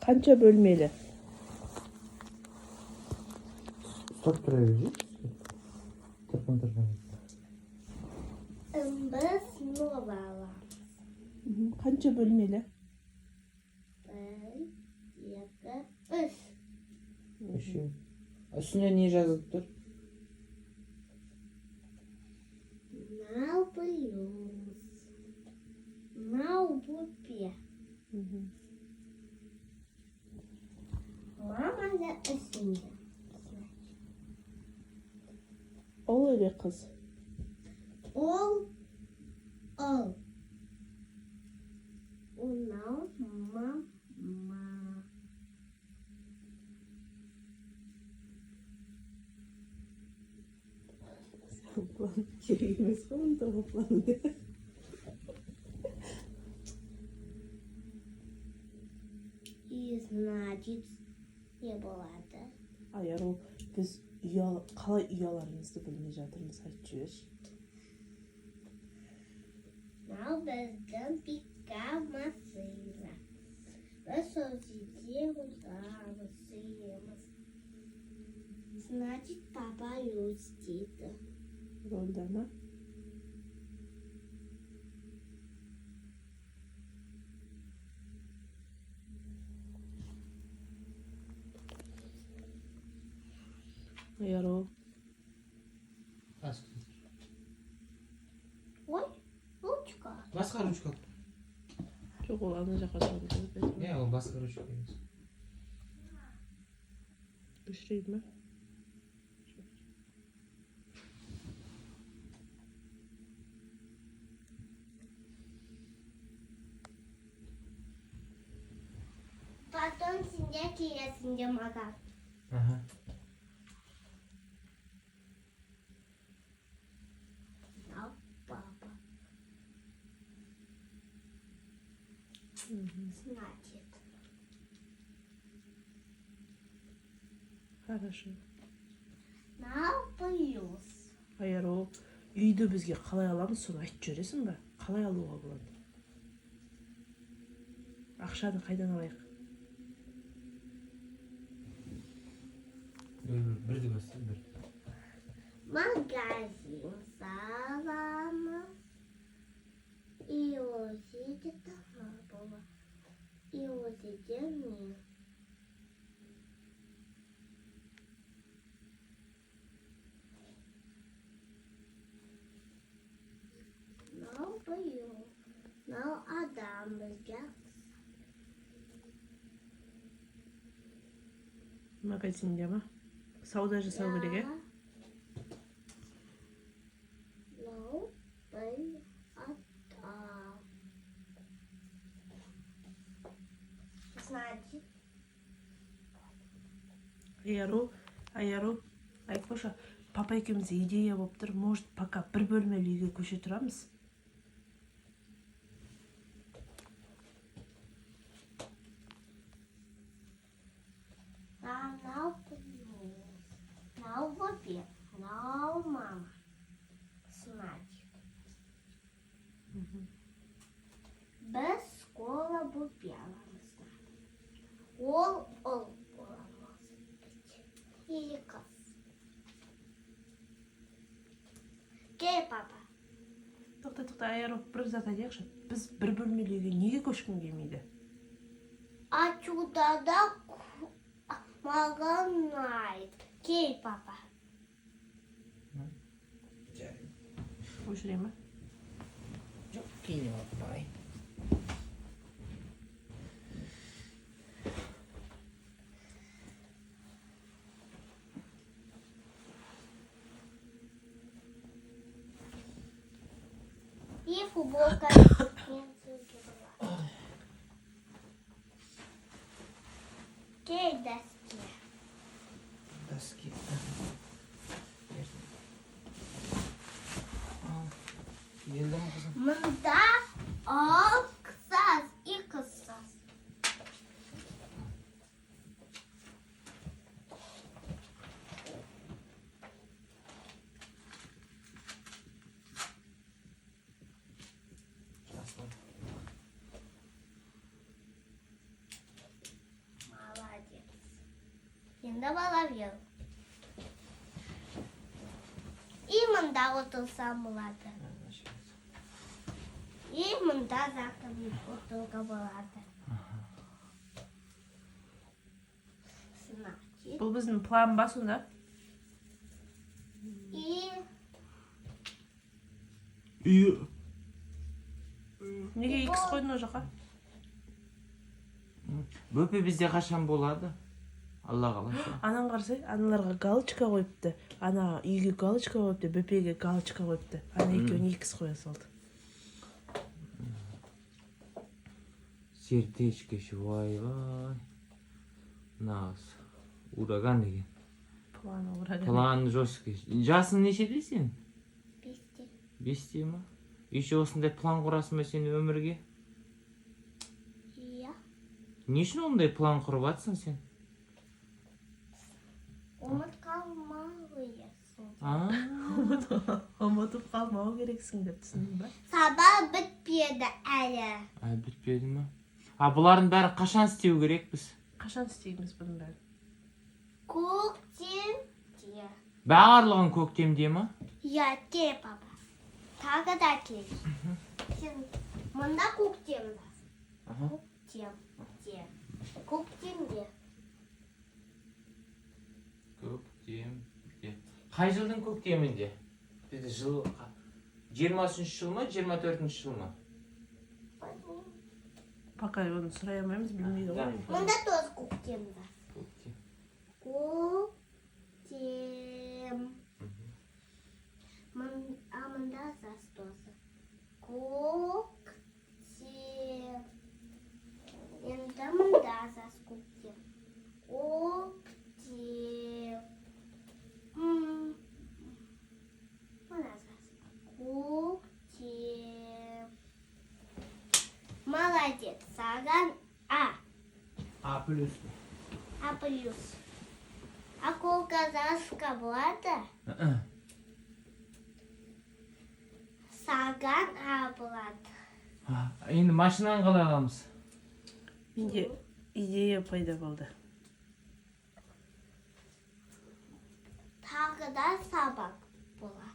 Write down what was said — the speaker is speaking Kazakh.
Qancha bölmeli? Stop turaverji. Tirqin. Biz nol alamiz. Qancha bölmeli? 1, 2, 3. Еще. Üstüne ne yazılıptır? Nol plus. Nol bu 1. Mama da üstünde. Ol öyle kız. Ol. Nol mama. Керек емес қой оны тауыпланды. И значит не болады. Ayaro, biz қалай үй аларымызды білмей жатырмыз, айтып жіберші. Мынау біздің пика-машина. Біз сол жерде отырамыз, сүйеміз. Значит, папа өз дейді. Рөлда ма? Ayaro. Ой, ручка. Басқа ручка. Жоқ, ол ана жаққа шығады. Не, ол басқа ручка емес. Үшірейді ма? Потом сендер келесіңдер маған. Ага. Мынау папа. Значит. Хорошо. Мынау плюс. Ayaro, үйді бізге қалай аламыз, соны айтып жібересің ба? Қалай алуға болады? Ақшаны қайдан алайық? Бірді басты, бір. Магазин саламыз. И өзі тама бола. И өзі не. Мынау бұйыл. Мынау адам бізге. Магазинде ма? Сауда жасау керек, е? Мынау бір адам. Значит, Ayaro, айтпашы, папа екеумізде идея болып тұр, может, пока бір бөлмелі үйге көше тұрамыз? мынау плюс. Мынау бөпе. Мынау мама. Значит. Біз школа бөпе аламыз. Ол боламыз. Или қыз. Кел, папа. Тоқта, Ayaro, бір зат айтайықшы. Біз бір бөлмелі үйге неге көшкім келмейді? Отсюда да маған ұнайды. Кел, папа. Өшірей ма? Жоқ, кейін алып барайын. И футболка. Кел, доски. Доски. Geldi mi kızım? Мында ал қысас и қысас. Мында бала бер. И мында отырсам болады. И мында затым отыруға болады. Значит, Бұл біздің план ба сонда? и Неге X қойдың о жаққа? Бөпе бізде қашан болады? Алла қаласа. Анан қарсай, аналарға галочка қойыпты. Ана үйге галочка қойыпты, бөпеге галочка қойыпты. Ана екеуін X қоя салды. Сердечкеші, вай. Нағыз. Ураган деген. Планы ұрады. План жесткий. Жасың нешеде сен? бесте. 5-те ма? Еще осындай план құрасың ба сен өмірге? Иә. Не үшін ондай план құрып атсың сен? Ұмыт қалмауыясың. Ұмытып қалмау керексің деп түсіндің ба? Сабақ бітпеді әлі. Бітпеді ма? Бұлардың бәрін қашан істеу керек біз? Қашан істейміз бұның бәрін? Көктемде. Барлығын көктемде ма? Иә, кел, папа. Тағы да кел. Сен мұнда көктемде. Көктемде. Көктемде. Көктемде. Қай жылдың көктемінде? Бізді жыл 23 жыл ма, 24 жыл ма? Пока оны сұрай алмаймыз, білмейді ғой. Мұнда тоз көктемде. Көктем. Көктем. Мұнда зас тозы. Көктем. Енді мұнда зас көктем. Көктем. Мұнда зас. Көктем. Молодец. Саған А. А плюс. А плюс. А колка заска болады? Саған А болады. Енді машинаны қалай аламыз? Менде идея пайда болды. Тағы да сабақ болады.